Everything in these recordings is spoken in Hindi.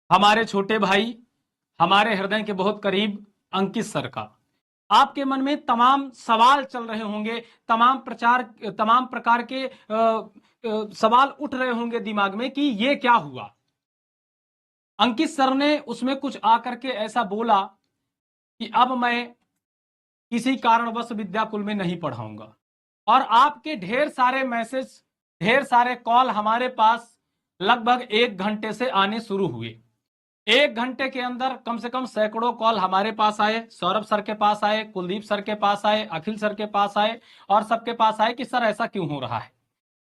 हमारे छोटे भाई, हमारे हृदय के बहुत करीब अंकित सर का आपके मन में तमाम सवाल चल रहे होंगे। तमाम प्रकार के सवाल उठ रहे होंगे दिमाग में कि ये क्या हुआ। अंकित सर ने उसमें कुछ आकर के ऐसा बोला कि अब मैं किसी कारणवश विद्याकुल में नहीं पढ़ाऊंगा। और आपके ढेर सारे मैसेज, ढेर सारे कॉल हमारे पास लगभग 1 घंटे से आने शुरू हुए। 1 घंटे के अंदर कम से कम सैकड़ों कॉल हमारे पास आए, सौरभ सर के पास आए, कुलदीप सर के पास आए, अखिल सर के पास आए और सबके पास आए कि सर ऐसा क्यों हो रहा है।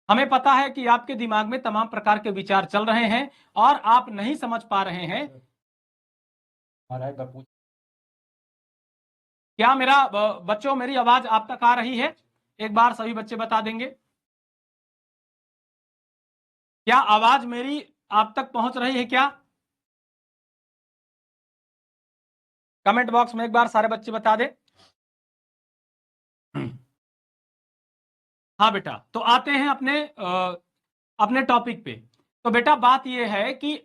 हमें पता है कि आपके दिमाग में तमाम प्रकार के विचार चल रहे हैं और आप नहीं समझ पा रहे हैं। क्या मेरा बच्चों मेरी आवाज आप तक आ रही है? एक बार सभी बच्चे बता देंगे, क्या आवाज मेरी आप तक पहुंच रही है क्या? कमेंट बॉक्स में एक बार सारे बच्चे बता दें। हाँ बेटा, तो आते हैं अपने टॉपिक पे। तो बेटा बात यह है कि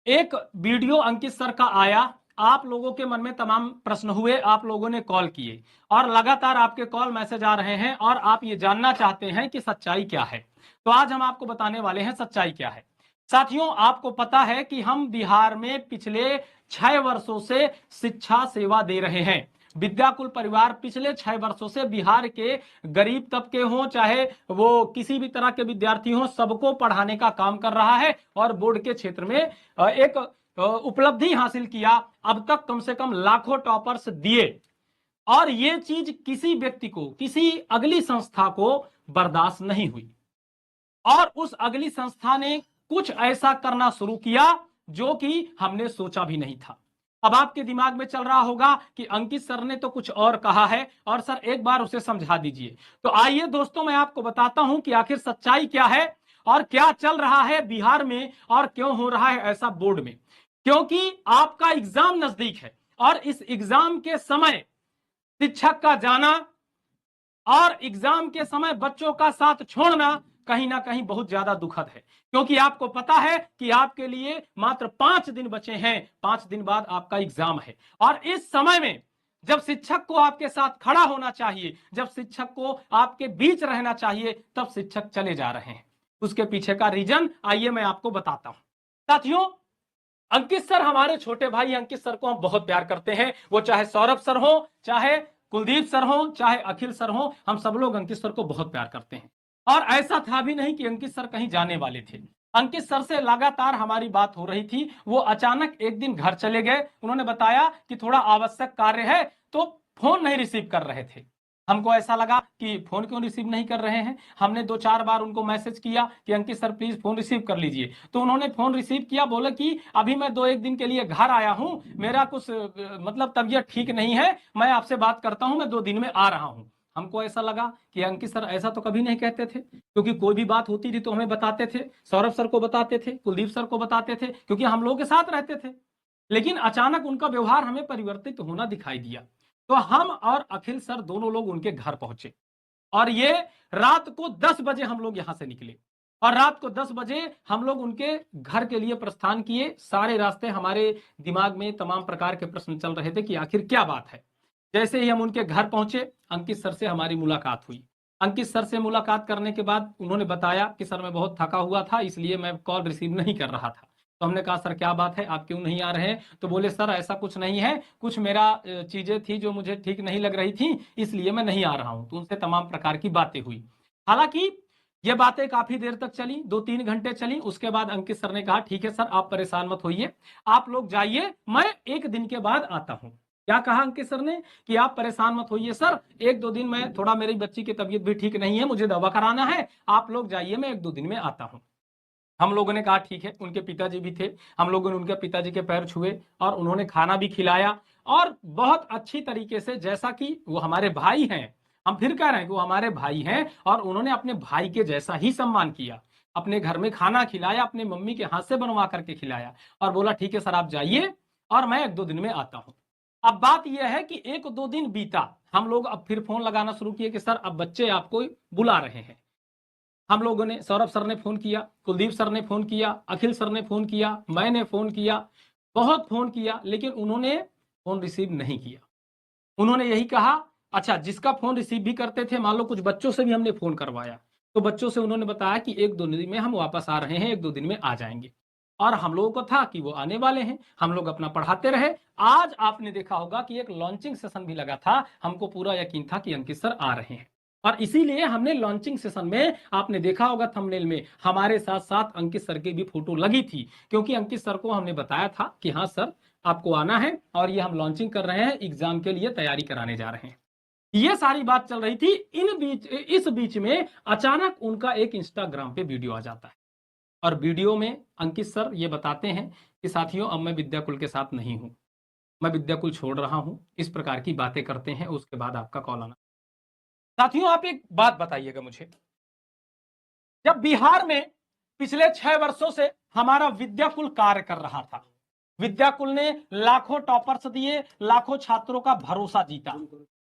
एक वीडियो अंकित सर का आया, आप लोगों के मन में तमाम प्रश्न हुए, आप लोगों ने कॉल किए और लगातार आपके कॉल मैसेज आ रहे हैं और आप ये जानना चाहते हैं कि सच्चाई क्या है। तो आज हम आपको बताने वाले हैं सच्चाई क्या है। साथियों, आपको पता है कि हम बिहार में पिछले 6 वर्षों से शिक्षा सेवा दे रहे हैं। विद्याकुल परिवार पिछले 6 वर्षों से बिहार के गरीब तबके हों, चाहे वो किसी भी तरह के विद्यार्थी हों, सबको पढ़ाने का काम कर रहा है और बोर्ड के क्षेत्र में एक उपलब्धि हासिल किया। अब तक कम से कम लाखों टॉपर्स दिए और ये चीज किसी व्यक्ति को, किसी अगली संस्था को बर्दाश्त नहीं हुई और उस अगली संस्था ने कुछ ऐसा करना शुरू किया जो कि हमने सोचा भी नहीं था। अब आपके दिमाग में चल रहा होगा कि अंकित सर ने तो कुछ और कहा है और सर एक बार उसे समझा दीजिए। तो आइए दोस्तों, मैं आपको बताता हूं कि आखिर सच्चाई क्या है और क्या चल रहा है बिहार में और क्यों हो रहा है ऐसा बोर्ड में। क्योंकि आपका एग्जाम नजदीक है और इस एग्जाम के समय शिक्षक का जाना और एग्जाम के समय बच्चों का साथ छोड़ना कहीं ना कहीं बहुत ज्यादा दुखद है। क्योंकि आपको पता है कि आपके लिए मात्र 5 दिन बचे हैं, 5 दिन बाद आपका एग्जाम है और इस समय में जब शिक्षक को आपके साथ खड़ा होना चाहिए, जब शिक्षक को आपके बीच रहना चाहिए, तब शिक्षक चले जा रहे हैं। उसके पीछे का रीजन आइए मैं आपको बताता हूं। साथियों, अंकित सर हमारे छोटे भाई, अंकित सर को हम बहुत प्यार करते हैं। वो चाहे सौरभ सर हो, चाहे कुलदीप सर हो, चाहे अखिल सर हो, हम सब लोग अंकित सर को बहुत प्यार करते हैं। और ऐसा था भी नहीं कि अंकित सर कहीं जाने वाले थे। अंकित सर से लगातार हमारी बात हो रही थी। वो अचानक एक दिन घर चले गए। उन्होंने बताया कि थोड़ा आवश्यक कार्य है, तो फोन नहीं रिसीव कर रहे थे। हमको ऐसा लगा कि फोन क्यों रिसीव नहीं कर रहे हैं। हमने 2-4 बार उनको मैसेज किया कि अंकित सर प्लीज फोन रिसीव कर लीजिए। तो उन्होंने फोन रिसीव किया, बोले कि अभी मैं 2-1 दिन के लिए घर आया हूं, मेरा कुछ मतलब तबीयत ठीक नहीं है, मैं आपसे बात करता हूं, मैं 2 दिन में आ रहा हूं। हमको ऐसा लगा कि अंकित सर ऐसा तो कभी नहीं कहते थे, क्योंकि कोई भी बात होती थी तो हमें बताते थे, सौरभ सर को बताते थे, कुलदीप सर को बताते थे, क्योंकि हम लोगों के साथ रहते थे। लेकिन अचानक उनका व्यवहार हमें परिवर्तित होना दिखाई दिया। तो हम और अखिल सर दोनों लोग उनके घर पहुंचे और ये रात को 10 बजे हम लोग यहां से निकले और रात को 10 बजे हम लोग उनके घर के लिए प्रस्थान किए। सारे रास्ते हमारे दिमाग में तमाम प्रकार के प्रश्न चल रहे थे कि आखिर क्या बात है। जैसे ही हम उनके घर पहुंचे, अंकित सर से हमारी मुलाकात हुई। अंकित सर से मुलाकात करने के बाद उन्होंने बताया कि सर मैं बहुत थका हुआ था, इसलिए मैं कॉल रिसीव नहीं कर रहा था। तो हमने कहा सर क्या बात है, आप क्यों नहीं आ रहे हैं? तो बोले सर ऐसा कुछ नहीं है, कुछ मेरा चीजें थी जो मुझे ठीक नहीं लग रही थी, इसलिए मैं नहीं आ रहा हूं। तो उनसे तमाम प्रकार की बातें हुई। हालांकि ये बातें काफी देर तक चली, 2-3 घंटे चली। उसके बाद अंकित सर ने कहा ठीक है सर, आप परेशान मत होइए, आप लोग जाइए, मैं 1 दिन के बाद आता हूं। क्या कहा अंकित सर ने कि आप परेशान मत होइए सर, 1-2 दिन में, थोड़ा मेरी बच्ची की तबीयत भी ठीक नहीं है, मुझे दवा कराना है, आप लोग जाइए, मैं 1-2 दिन में आता हूं। हम लोगों ने कहा ठीक है। उनके पिताजी भी थे, हम लोगों ने उनके पिताजी के पैर छुए और उन्होंने खाना भी खिलाया और बहुत अच्छी तरीके से, जैसा कि वो हमारे भाई हैं, हम फिर कह रहे हैं कि वो हमारे भाई हैं और उन्होंने अपने भाई के जैसा ही सम्मान किया। अपने घर में खाना खिलाया, अपने मम्मी के हाथ से बनवा करके खिलाया और बोला ठीक है सर आप जाइए और मैं 1-2 दिन में आता हूं। अब बात यह है कि 1-2 दिन बीता, हम लोग अब फिर फोन लगाना शुरू किए कि सर अब बच्चे आपको बुला रहे हैं। हम लोगों ने, सौरभ सर ने फोन किया, कुलदीप सर ने फोन किया, अखिल सर ने फोन किया, मैंने फोन किया, बहुत फोन किया, लेकिन उन्होंने फोन रिसीव नहीं किया। उन्होंने यही कहा, अच्छा जिसका फोन रिसीव भी करते थे, मान लो कुछ बच्चों से भी हमने फोन करवाया, तो बच्चों से उन्होंने बताया कि 1-2 दिन में हम वापस आ रहे हैं, 1-2 दिन में आ जाएंगे। और हम लोगों को था कि वो आने वाले हैं, हम लोग अपना पढ़ाते रहे। आज आपने देखा होगा कि एक लॉन्चिंग सेशन भी लगा था, हमको पूरा यकीन था कि अंकित सर आ रहे हैं, और इसीलिए हमने लॉन्चिंग सेशन में, आपने देखा होगा थंबनेल में, हमारे साथ साथ अंकित सर की भी फोटो लगी थी, क्योंकि अंकित सर को हमने बताया था कि हाँ सर आपको आना है, और ये हम लॉन्चिंग कर रहे हैं, एग्जाम के लिए तैयारी कराने जा रहे हैं। ये सारी बात चल रही थी। इस बीच में अचानक उनका एक इंस्टाग्राम पे वीडियो आ जाता है, और वीडियो में अंकित सर ये बताते हैं कि साथियों अब मैं विद्याकुल के साथ नहीं हूं, मैं विद्याकुल छोड़ रहा हूं, इस प्रकार की बातें करते हैं। उसके बाद आपका कॉल आना। साथियों आप एक बात बताइएगा मुझे, जब बिहार में पिछले 6 वर्षों से हमारा विद्याकुल कार्य कर रहा था, विद्याकुल ने लाखों टॉपर्स दिए, लाखों छात्रों का भरोसा जीता,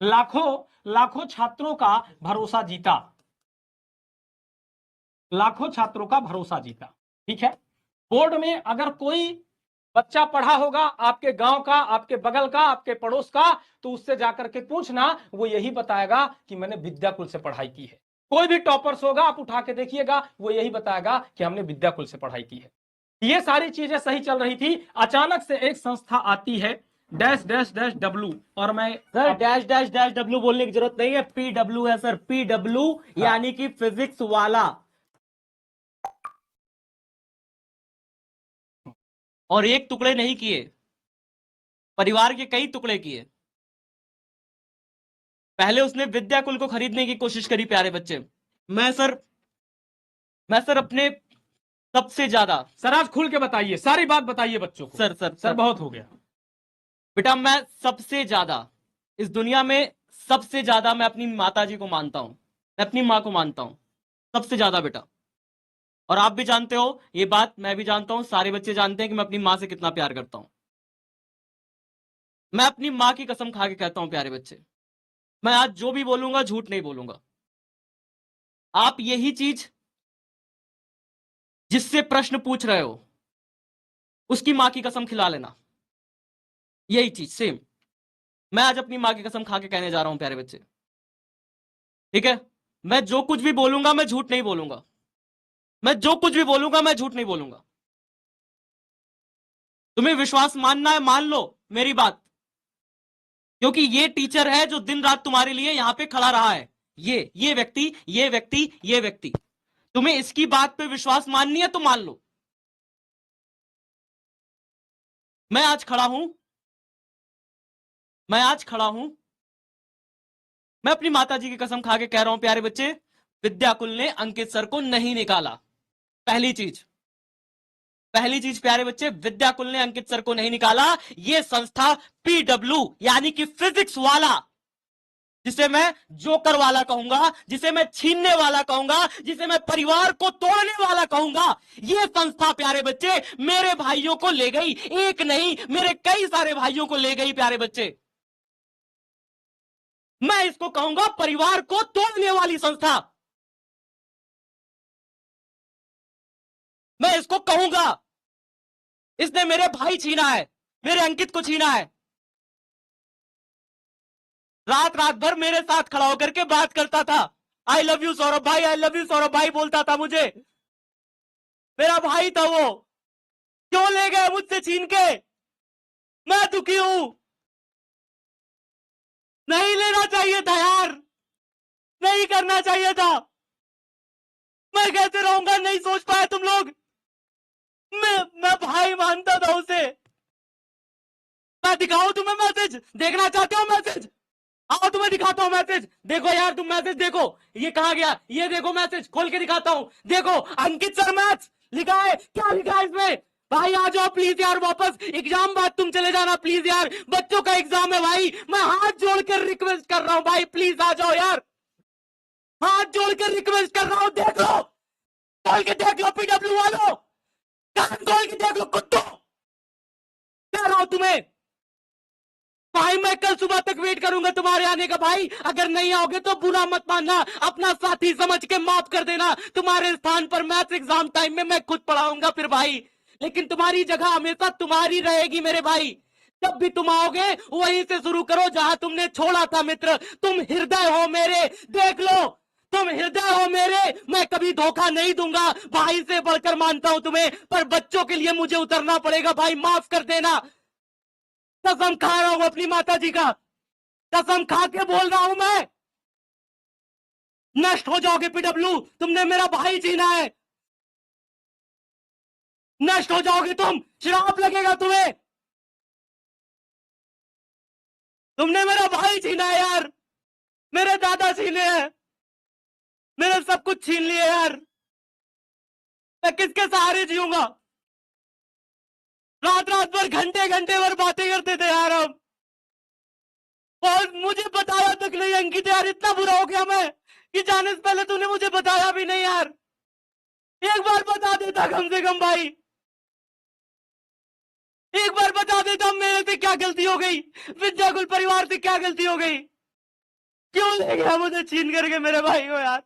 लाखों छात्रों का भरोसा जीता, लाखों छात्रों का भरोसा जीता। ठीक है, बोर्ड में अगर कोई बच्चा पढ़ा होगा आपके गांव का, आपके बगल का, आपके पड़ोस का, तो उससे जाकर के पूछना, वो यही बताएगा कि मैंने विद्याकुल से पढ़ाई की है। कोई भी टॉपर्स होगा आप उठा के देखिएगा, वो यही बताएगा कि हमने विद्याकुल से पढ़ाई की है। ये सारी चीजें सही चल रही थी, अचानक से एक संस्था आती है डैश डैश डैश डब्ल्यू, और मैं sir dash dash dash W बोलने की जरूरत नहीं है, PW है सर, PW यानी कि फिजिक्स वाला। और एक टुकड़े नहीं किए, परिवार के कई टुकड़े किए। पहले उसने विद्याकुल को खरीदने की कोशिश करी प्यारे बच्चे। मैं सर अपने सबसे ज्यादा, सर आज खुल के बताइए, सारी बात बताइए बच्चों को। सर बहुत हो गया बेटा, मैं सबसे ज्यादा इस दुनिया में, सबसे ज्यादा मैं अपनी माताजी को मानता हूं, मैं अपनी मां को मानता हूं सबसे ज्यादा बेटा। और आप भी जानते हो ये बात, मैं भी जानता हूं, सारे बच्चे जानते हैं कि मैं अपनी मां से कितना प्यार करता हूं। मैं अपनी मां की कसम खा के कहता हूं प्यारे बच्चे, मैं आज जो भी बोलूंगा झूठ नहीं बोलूंगा। आप यही चीज जिससे प्रश्न पूछ रहे हो उसकी मां की कसम खिला लेना, यही चीज सेम मैं आज अपनी मां की कसम खा के कहने जा रहा हूं प्यारे बच्चे। ठीक है, मैं जो कुछ भी बोलूंगा मैं झूठ नहीं बोलूंगा, मैं जो कुछ भी बोलूंगा मैं झूठ नहीं बोलूंगा। तुम्हें विश्वास मानना है मान लो मेरी बात, क्योंकि ये टीचर है जो दिन रात तुम्हारे लिए यहां पे खड़ा रहा है। ये व्यक्ति, तुम्हें इसकी बात पे विश्वास माननी है तो मान लो। मैं आज खड़ा हूं, मैं अपनी माताजी की कसम खा के कह रहा हूं प्यारे बच्चे, विद्याकुल ने अंकित सर को नहीं निकाला। पहली चीज प्यारे बच्चे, विद्याकुल ने अंकित सर को नहीं निकाला। यह संस्था PW यानी कि फिजिक्स वाला, जिसे मैं जोकर वाला कहूंगा, जिसे मैं छीनने वाला कहूंगा, जिसे मैं परिवार को तोड़ने वाला कहूंगा, यह संस्था प्यारे बच्चे मेरे भाइयों को ले गई, एक नहीं मेरे कई सारे भाइयों को ले गई प्यारे बच्चे। मैं इसको कहूंगा परिवार को तोड़ने वाली संस्था, मैं इसको कहूंगा। इसने मेरे भाई छीना है, मेरे अंकित को छीना है। रात भर मेरे साथ खड़ा होकर के बात करता था, आई लव यू सौरभ भाई, आई लव यू सौरभ भाई बोलता था मुझे। मेरा भाई था वो, क्यों ले गए मुझसे छीन के? मैं दुखी हूं, नहीं लेना चाहिए था यार, नहीं करना चाहिए था। मैं कैसे रहूंगा, नहीं सोच पाए तुम लोग। मैं भाई मानता था उसे। मैं दिखाऊं तुम्हें मैसेज, देखना चाहते हो मैसेज? आओ तुम्हें दिखाता हूं मैसेज, देखो यार तुम मैसेज देखो, ये कहां गया, ये देखो मैसेज खोल के दिखाता हूं, देखो अंकित सर मैथ्स लिखा है, क्या लिखा है इसमें? भाई आ जाओ प्लीज यार वापस, एग्जाम बाद तुम चले जाना प्लीज यार, बच्चों का एग्जाम है भाई, मैं हाथ जोड़कर रिक्वेस्ट कर रहा हूं भाई, प्लीज आ जाओ यार, हाथ जोड़कर रिक्वेस्ट कर रहा हूं। देख लो, खोल के देख लो PW वालों, कान खोल के देख लो कुत्तों, कह रहा हूं तुम्हें भाई, मैं कल सुबह तक वेट करूंगा तुम्हारे आने का भाई। अगर नहीं आओगे तो बुरा मत मानना, अपना साथी समझ के माफ कर देना। तुम्हारे स्थान पर मैथ्स एग्जाम टाइम में मैं खुद पढ़ाऊंगा फिर भाई, लेकिन तुम्हारी जगह हमेशा तुम्हारी रहेगी मेरे भाई। जब भी तुम आओगे वहीं से शुरू करो जहां तुमने छोड़ा था मित्र। तुम हृदय हो मेरे, देख लो, तुम हृदय हो मेरे। मैं कभी धोखा नहीं दूंगा, भाई से बढ़कर मानता हूं तुम्हें, पर बच्चों के लिए मुझे उतरना पड़ेगा भाई, माफ कर देना। कसम खा रहा हूं अपनी माता जी का, कसम खा के बोल रहा हूं मैं। नष्ट हो जाओगे पीडब्ल्यू, तुमने मेरा भाई छीना है, नष्ट हो जाओगे तुम, श्राप लगेगा तुम्हें। तुमने मेरा भाई छीना है यार, मेरे दादा छीने हैं, मेरे सब कुछ छीन लिए यार। मैं किसके सहारे जीऊंगा? रात रात भर घंटे घंटे भर बातें करते थे यार हम, और मुझे बताया तक नहीं अंकित यार। इतना बुरा हो गया मैं कि जाने से पहले तूने मुझे बताया भी नहीं यार। एक बार बता देता कम से कम भाई, एक बार बता देता मेरे से क्या गलती हो गई, विद्याकुल परिवार से क्या गलती हो गई, क्यों ले गया मुझे छीन करके मेरे भाई को यार।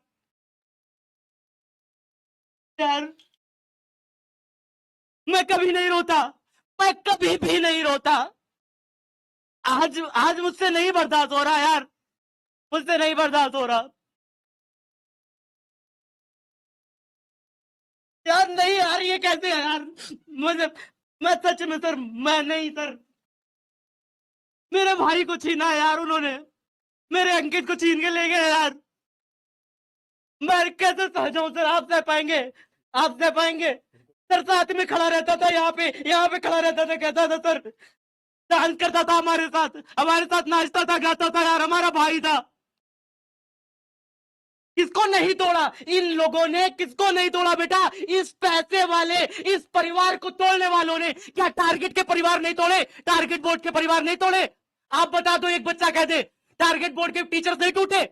यार मैं कभी नहीं रोता, मैं कभी भी नहीं रोता। आज आज मुझसे नहीं बर्दाश्त हो रहा यार, मुझसे नहीं बर्दाश्त हो रहा यार। नहीं यार, ये कैसे है यार? मुझे, मैं सच में सर, मैं नहीं सर, मेरे भाई को छीना है यार उन्होंने, मेरे अंकित को छीन के ले गए यार। मैं कैसे सह जाऊं सर? आप सह पाएंगे? आप सह पाएंगे? सर साथ में खड़ा रहता था, यहाँ पे खड़ा रहता था, कहता था सर, डांस करता था हमारे साथ नाचता था, गाता था यार, हमारा भाई था। किसको नहीं तोड़ा इन लोगों ने, किसको नहीं तोड़ा बेटा? इस पैसे वाले, इस परिवार को तोड़ने वालों ने। क्या टारगेट के परिवार नहीं तोड़े? टारगेट बोर्ड के परिवार नहीं तोड़े? आप बता दो, एक बच्चा कह दे टारगेट बोर्ड के टीचर्स नहीं टूटे?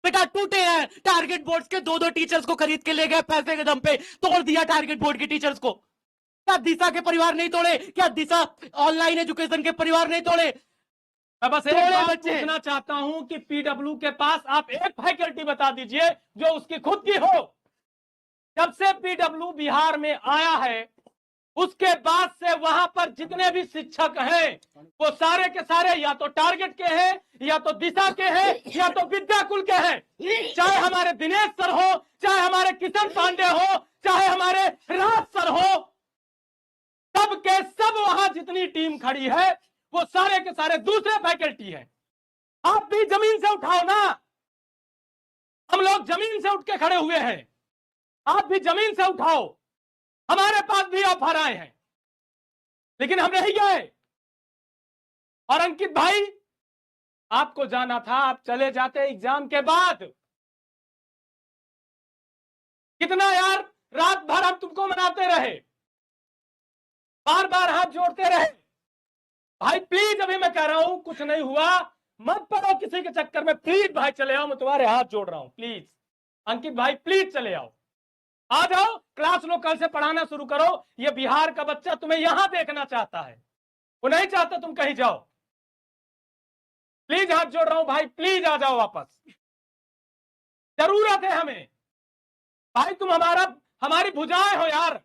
बेटा टूटे हैं। टारगेट बोर्ड के दो टीचर्स को खरीद के ले गए पैसे के दम पे, तोड़ दिया टारगेट बोर्ड के टीचर्स को। क्या दिशा के परिवार नहीं तोड़े? क्या दिशा ऑनलाइन एजुकेशन के परिवार नहीं तोड़े? मैं बस एक बात पूछना चाहता हूं कि पीडब्ल्यू के पास आप एक फैकल्टी बता दीजिए जो उसकी खुद की हो। जब से पीडब्ल्यू बिहार में आया है उसके बाद से वहां पर जितने भी शिक्षक हैं वो सारे के सारे या तो टारगेट के हैं, या तो दिशा के हैं, या तो विद्याकुल के हैं। चाहे हमारे दिनेश सर हो, चाहे हमारे किशन पांडे हो, चाहे हमारे राज सर हो, सब के सब वहां जितनी टीम खड़ी है वो सारे के सारे दूसरे फैकल्टी है। आप भी जमीन से उठाओ ना, हम लोग जमीन से उठ के खड़े हुए हैं, आप भी जमीन से उठाओ। हमारे पास भी ऑफर आए हैं लेकिन हम नहीं गए। और अंकित भाई, आपको जाना था, आप चले जाते एग्जाम के बाद। कितना यार रात भर हम तुमको मनाते रहे, बार बार हाथ जोड़ते रहे। भाई प्लीज, अभी मैं कह रहा हूं कुछ नहीं हुआ, मत पड़ो किसी के चक्कर में। प्लीज भाई चले आओ, मैं तुम्हारे हाथ जोड़ रहा हूं, प्लीज अंकित भाई प्लीज चले आओ, आ जाओ। क्लास लो, कल से पढ़ाना शुरू करो। ये बिहार का बच्चा तुम्हें यहां देखना चाहता है, वो नहीं चाहता तुम कहीं जाओ। प्लीज हाथ जोड़ रहा हूं भाई, प्लीज आ जाओ वापस, जरूरत है हमें। भाई तुम हमारी भुजाएं हो यार।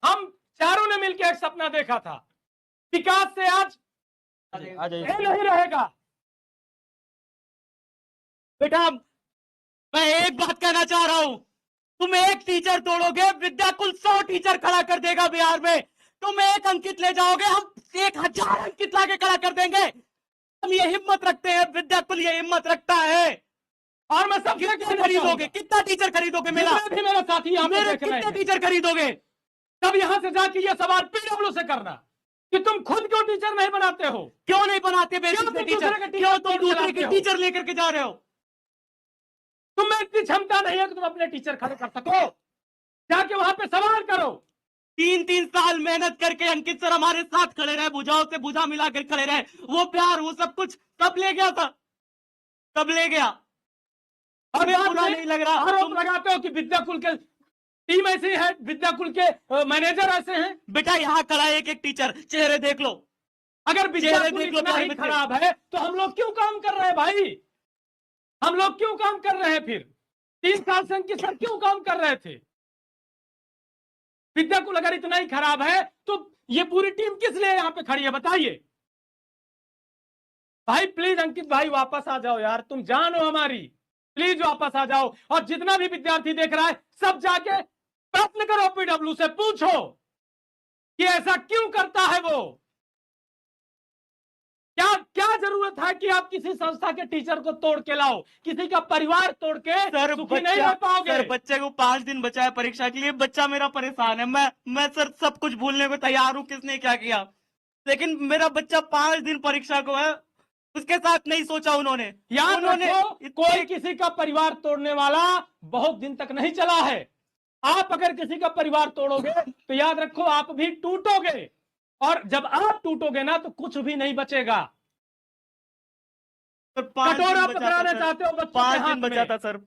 हम चारों ने मिलकर एक सपना देखा था, विकास से आज ये नहीं रहेगा। बेटा मैं एक बात कहना चाह रहा हूं, तुम एक टीचर तोड़ोगे, विद्याकुल 100 टीचर खड़ा कर देगा बिहार में। तुम एक अंकित ले जाओगे, हम 1000 अंकित लाके खड़ा कर देंगे। हम ये हिम्मत रखते हैं, विद्याकुल ये हिम्मत रखता है। और मैं सब खरीदोगे, कितना टीचर खरीदोगे? मेरा साथी मेरे कितने टीचर खरीदोगे? तब यहां से जाके ये सवाल पीडब्ल्यू से करना कि तुम खुद क्यों टीचर नहीं बनाते हो? क्यों नहीं बनाते टीचर? क्यों तुम दूसरे के टीचर लेकर के जा रहे हो? तुम्हें इतनी क्षमता नहीं है कि तुम अपने टीचर खड़े कर सको? जाके वहां पे सवाल करो। 3-3 साल मेहनत करके अंकित सर हमारे साथ खड़े रहे, भुजाओं से भुजा मिलाकर खड़े रहे। वो प्यार, वो सब कुछ सब ले गया था, सब ले गया। अब बुरा नहीं लग रहा। आरोप लगाते हो कि विद्याकुल के टीम ऐसी है, विद्याकुल के मैनेजर ऐसे हैं। बेटा यहाँ खड़ा है एक टीचर, चेहरे देख लो। अगर विद्याकुल इतना ही खराब है तो हम लोग क्यों काम कर रहे हैं भाई? हम लोग क्यों काम कर रहे हैं फिर? 3 साल से अंकित सर क्यों काम कर रहे थे? विद्याकुल अगर इतना ही खराब है तो ये पूरी टीम किस लिए यहाँ पे खड़ी है, बताइए। भाई प्लीज अंकित भाई वापस आ जाओ यार, तुम जान हो हमारी, प्लीज वापस आ जाओ। और जितना भी विद्यार्थी देख रहा है सब जाके प्रश्न करो, पीडब्ल्यू से पूछो कि ऐसा क्यों करता है वो। क्या क्या जरूरत है कि आप किसी संस्था के टीचर को तोड़ के लाओ, किसी का परिवार तोड़ के सर सुखी नहीं रह पाओगे। सर बच्चे को 5 दिन बचा है परीक्षा के लिए, बच्चा मेरा परेशान है। मैं सर सब कुछ भूलने को तैयार हूँ किसने क्या किया, लेकिन मेरा बच्चा 5 दिन परीक्षा को है, उसके साथ नहीं सोचा उन्होंने। याद उन्होंने रखो, कोई किसी का परिवार तोड़ने वाला बहुत दिन तक नहीं चला है। आप अगर किसी का परिवार तोड़ोगे तो याद रखो आप भी टूटोगे, और जब आप टूटोगे ना तो कुछ भी नहीं बचेगा। कटोरा पकड़ाना चाहते हो बच्चों के 5 हाथ दिन बचा में। था सर।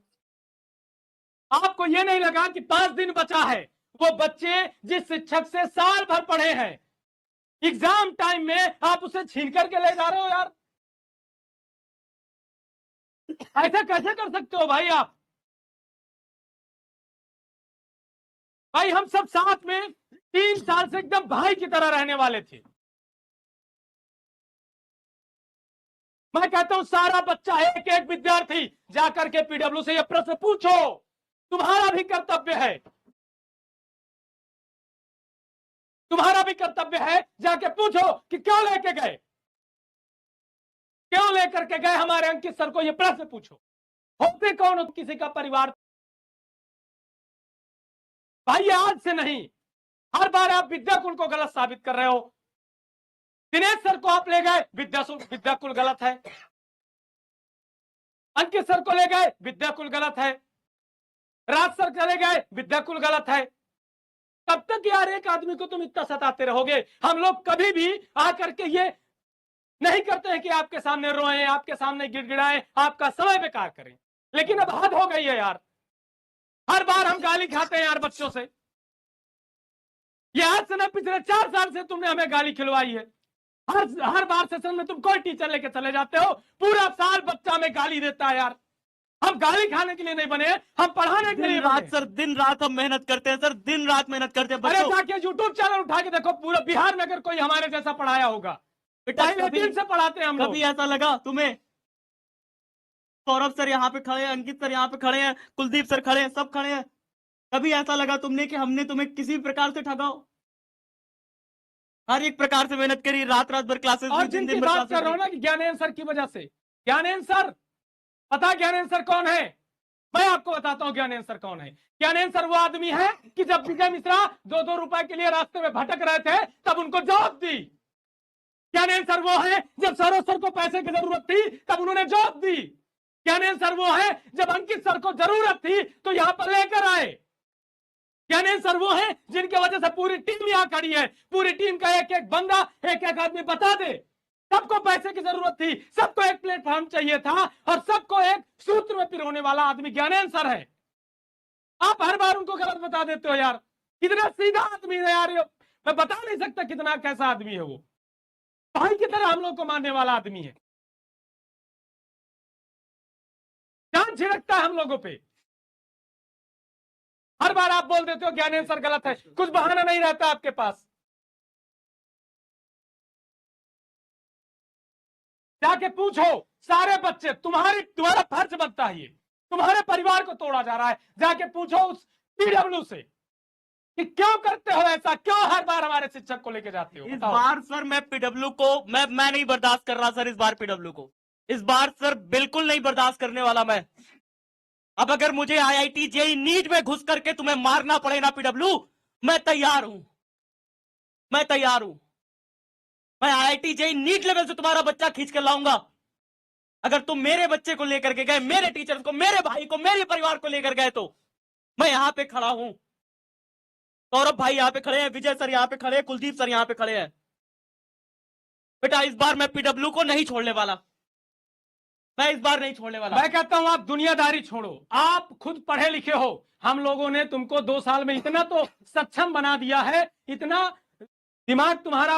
आपको यह नहीं लगा कि 5 दिन बचा है? वो बच्चे जिस शिक्षक से साल भर पढ़े हैं, एग्जाम टाइम में आप उसे छीन करके ले जा रहे हो यार। ऐसा कैसे कर सकते हो भाई आप? भाई हम सब साथ में 3 साल से एकदम भाई की तरह रहने वाले थे। मैं कहता हूं सारा बच्चा, एक एक विद्यार्थी जाकर के पीडब्ल्यू से यह प्रश्न पूछो, तुम्हारा भी कर्तव्य है, तुम्हारा भी कर्तव्य है। जाके पूछो कि क्यों लेके गए, क्यों लेकर के गए हमारे अंकित सर को, यह प्रश्न पूछो। होते कौन हो किसी का परिवार? भाई ये आज से नहीं, हर बार आप विद्याकुल को गलत साबित कर रहे हो। दिनेश सर को आप ले गए, विद्याकुल गलत है। अंकित सर को ले गए, विद्याकुल गलत है। राज सर चले गए, विद्याकुल गलत है। कब तक यार एक आदमी को तुम इतना सताते रहोगे? हम लोग कभी भी आकर के ये नहीं करते हैं कि आपके सामने रोएं, आपके सामने गिड़गिड़ाएं, आपका समय बेकार करें, लेकिन अब हद हो गई है यार। हर बार हम गाली खाते हैं यार बच्चों से। ये आज से ना, पिछले 4 साल से तुमने हमें गाली खिलवाई है। हर बार सेशन में तुम कोई टीचर लेके चले जाते हो, पूरा साल बच्चा हमें गाली देता है यार। हम गाली खाने के लिए नहीं बने, हम पढ़ाने के लिए बने। सर दिन रात हम मेहनत करते हैं सर, दिन रात मेहनत करते हैं। अरे जाके यूट्यूब चैनल उठा के देखो, पूरा बिहार में अगर कोई हमारे जैसा पढ़ाया होगा। पहले दिन से पढ़ाते हैं हम लोग। कभी ऐसा लगा तुम्हें? सौरभ सर यहाँ पे खड़े हैं, अंकित सर यहाँ पे खड़े हैं, कुलदीप सर खड़े हैं, सब खड़े हैं। कभी ऐसा लगा तुमने कि हमने तुम्हें किसी प्रकार से ठगा हो? हर एक प्रकार से मेहनत करी, रात रात भर क्लासेस, और जिनकी बात कर रहा हूं ना कि ज्ञानेंद्र सर की वजह से, ज्ञानेंद्र सर, पता ज्ञानेंद्र सर कौन है? मैं आपको बताता हूं ज्ञानेंद्र सर कौन है। ज्ञानेंद्र सर वो आदमी है कि जब विजय मिश्रा 2-2 रुपए के लिए रास्ते में भटक रहे थे तब उनको जॉब दी। ज्ञानेंद्र सर वो है जब सरोज सर को पैसे की जरूरत थी तब उन्होंने जॉब दी। ज्ञानेंद्र सर वो है जब अंकित सर को जरूरत थी तो यहां पर लेकर आए। ज्ञानेंद्र सर वो है जिनकी वजह से पूरी टीम यहां खड़ी है। पूरी टीम का एक एक बंदा, एक एक आदमी बता दे। सबको पैसे की जरूरत थी, सबको एक प्लेटफॉर्म चाहिए था, और सबको एक सूत्र में पिरोने वाला आदमी ज्ञानेंद्र सर है। आप हर बार उनको गलत बता देते हो यार। कितना सीधा आदमी है यार, मैं बता नहीं सकता कितना कैसा आदमी है वो। भाई की तरह हम लोग को मानने वाला आदमी है, जान छिड़कता है हम लोगों पे। हर बार आप बोल देते हो ज्ञानेंद्र सर गलत है, कुछ बहाना नहीं रहता आपके पास। जाके पूछो सारे बच्चे, तुम्हारा फर्ज बनता है, ये तुम्हारे परिवार को तोड़ा जा रहा है। जाके पूछो उस पीडब्ल्यू से कि क्यों करते हो ऐसा, क्यों हर बार हमारे शिक्षक को लेके जाते हो? इस बार सर मैं पीडब्ल्यू को मैं नहीं बर्दाश्त कर रहा सर। इस बार पीडब्ल्यू को इस बार सर बिल्कुल नहीं बर्दाश्त करने वाला मैं। अब अगर मुझे आईआईटी जेईई नीट में घुस करके तुम्हें मारना पड़े ना पीडब्ल्यू, मैं तैयार हूं, मैं तैयार हूं। मैं आईआईटी जेईई नीट लेवल से तुम्हारा बच्चा खींच कर लाऊंगा। अगर तुम मेरे बच्चे को लेकर के गए, मेरे टीचर्स को, मेरे भाई को, मेरे परिवार को लेकर गए, तो मैं यहां पे खड़ा हूं। सौरभ भाई यहाँ पे खड़े हैं, विजय सर यहाँ पे खड़े हैं, कुलदीप सर यहाँ पे खड़े हैं। बेटा इस बार मैं पीडब्ल्यू को नहीं छोड़ने वाला, मैं इस बार नहीं छोड़ने वाला। मैं कहता हूं आप दुनियादारी छोड़ो, आप खुद पढ़े लिखे हो। हम लोगों ने तुमको 2 साल में इतना तो सक्षम बना दिया है, इतना दिमाग तुम्हारा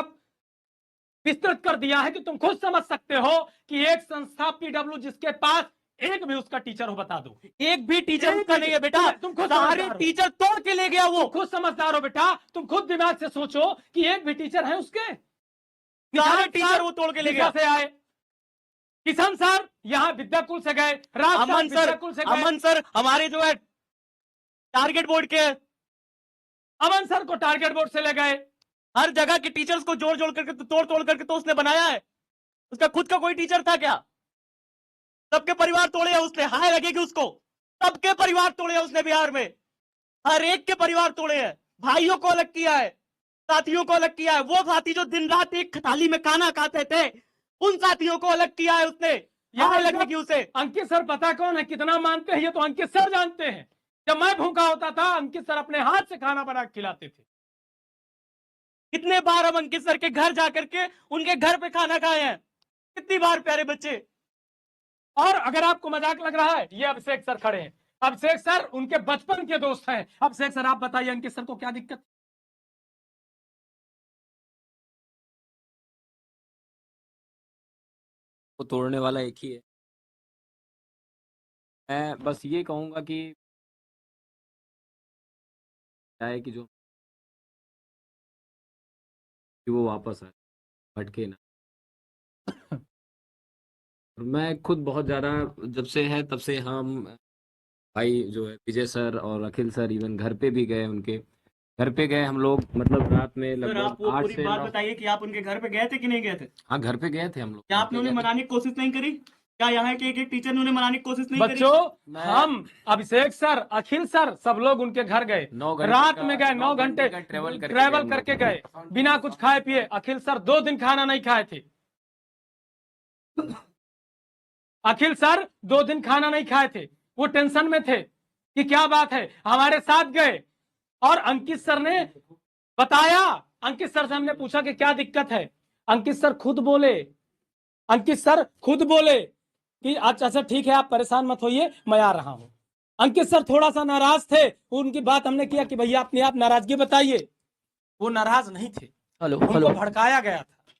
विस्तृत कर दिया है कि तुम खुद समझ सकते हो कि एक संस्था पीडब्ल्यू जिसके पास एक भी उसका टीचर हो बता दो। एक भी टीचर उसका नहीं है बेटा, तुम खुद सारे समझदार हो। टीचर तोड़ के ले गया वो। तुम खुद समझदार हो बेटा, तुम खुद दिमाग से सोचो कि एक भी टीचर है उसके। सारे निशांत टीचर सर वो तोड़ के ले दिशा गया। से आए, किशन सर यहाँ विद्याकुल से गए, राज सर अमन सर, विद्याकुल से गए। अमन सर हमारे जो है टारगेट बोर्ड के हैं। अमन सर को टारगेट बोर्ड से ले गए। हर जगह के टीचर्स को जोड़ जोड़ करके तोड़ तोड़ करके तो उसने बनाया है। उसका खुद का कोई टीचर था क्या? सबके परिवार तोड़े हैं उसने, हाय लगेगी उसको। सबके परिवार तोड़े हैं उसने बिहार में, हर एक के परिवार तोड़े हैं। भाइयों को अलग किया है, साथियों को अलग किया है। वो साथी जो दिन रात एक थाली में खाना खाते थे, उन साथियों को अलग किया है उसने, हाय लगेगी उसे। अंकित सर पता कौन है, कितना मानते हैं ये तो अंकित सर जानते हैं। जब मैं भूखा होता था अंकित सर अपने हाथ से खाना बना के खिलाते थे। कितने बार हम अंकित सर के घर जाकर के उनके घर पे खाना खाए हैं, कितनी बार प्यारे बच्चे। और अगर आपको मजाक लग रहा है, ये अभिषेक सर खड़े हैं। अभिषेक सर उनके बचपन के दोस्त हैं। अभिषेक सर आप बताइए अंकित सर को क्या दिक्कत? को तोड़ने वाला एक ही है। मैं बस ये कहूंगा कि क्या है कि जो कि वो वापस आए, भटके ना। और मैं खुद बहुत ज़्यादा जब से है तब से हम भाई जो है विजय सर और अखिल सर इवन घर पे भी गए, उनके घर पे गए हम लोग, मतलब रात में सर आप लगभग वो 8 पूरी से बात 9। बताइए कि आप उनके घर पे गए थे कि नहीं गए थे? हाँ घर पे गए थे हम लोग। क्या घर आपने पे उन्हें गए थे। मनाने की कोशिश नहीं करी? क्या यहाँ के एक टीचर ने उन्हें मनाने की कोशिश नहीं करी? बच्चों मैं- हम अभिषेक सर अखिल सर सब लोग उनके घर गए, 9 घंटे रात का- में गए, 9 घंटे का ट्रेवल करके ट्रैवल गए करके हम लोग। गए बिना कुछ खाए पिए। अखिल सर 2 दिन खाना नहीं खाए थे। अखिल सर 2 दिन खाना नहीं खाए थे, वो टेंशन में थे कि क्या बात है। हमारे साथ गए और अंकित सर ने बताया। अंकित सर से हमने पूछा कि क्या दिक्कत है, अंकित सर खुद बोले, अंकित सर खुद बोले कि अच्छा ठीक है आप परेशान मत होइए, मैं आ रहा हूं। अंकित सर थोड़ा सा नाराज थे, उनकी बात हमने किया कि भैया अपने आप नाराजगी बताइए। वो नाराज नहीं थे, उनको भड़काया गया था।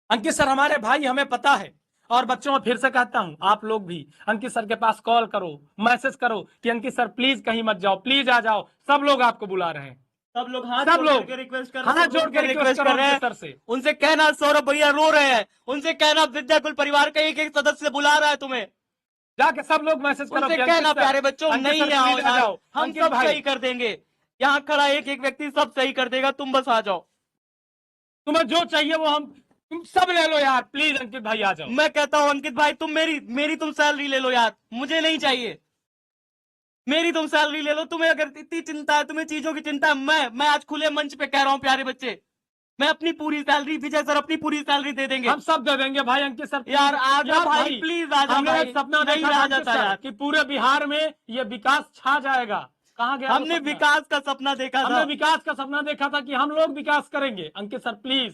अंकित सर हमारे भाई, हमें पता है। और बच्चों में फिर से कहता हूं, आप लोग भी अंकित सर के पास कॉल करो, मैसेज करो कि अंकित सर प्लीज कहीं मत जाओ, प्लीज आ जाओ। सब लोग आपको बुला रहे हैं, सब लोग हाथ सब जोड़ लोग करके रिक्वेस्ट कर हाथ जोड़ के रिक्वेस्ट कर रहे हैं सर से। उनसे कहना सौरभ भैया रो रहे हैं, उनसे कहना विद्याकुल परिवार का एक एक सदस्य बुला रहा है तुम्हें। जाके सब लोग मैसेज करो उनसे कि कहना अंकित सर, प्यारे बच्चों अंकित नहीं सर, आओ प्लीज आ यार, जाओ। हम अंकित सब भाई, सही कर देंगे। यहाँ खड़ा एक एक व्यक्ति सब सही कर देगा, तुम बस आ जाओ। तुम्हें जो चाहिए वो हम तुम सब ले लो यार, प्लीज अंकित भाई आ जाओ। मैं कहता हूँ अंकित भाई तुम मेरी तुम सैलरी ले लो यार, मुझे नहीं चाहिए। मेरी तुम सैलरी ले लो, तुम्हें अगर इतनी चिंता है, तुम्हें चीजों की चिंता है, मैं आज खुले मंच पे कह रहा हूँ प्यारे बच्चे, मैं अपनी पूरी सैलरी, विजय सर अपनी पूरी सैलरी दे देंगे। हम सब दे देंगे भाई। अंकित सर यार आ जा भाई, प्लीज आ जा हमने भाई। एक सपना नहीं देखा था रहा अंकित जाता सर यार। कि पूरे बिहार में ये विकास छा जाएगा। कहाँ गया वो हमने सपना? विकास का सपना देखा था। हमने विकास का सपना देखा था कि हम लोग विकास करेंगे। अंकित सर प्लीज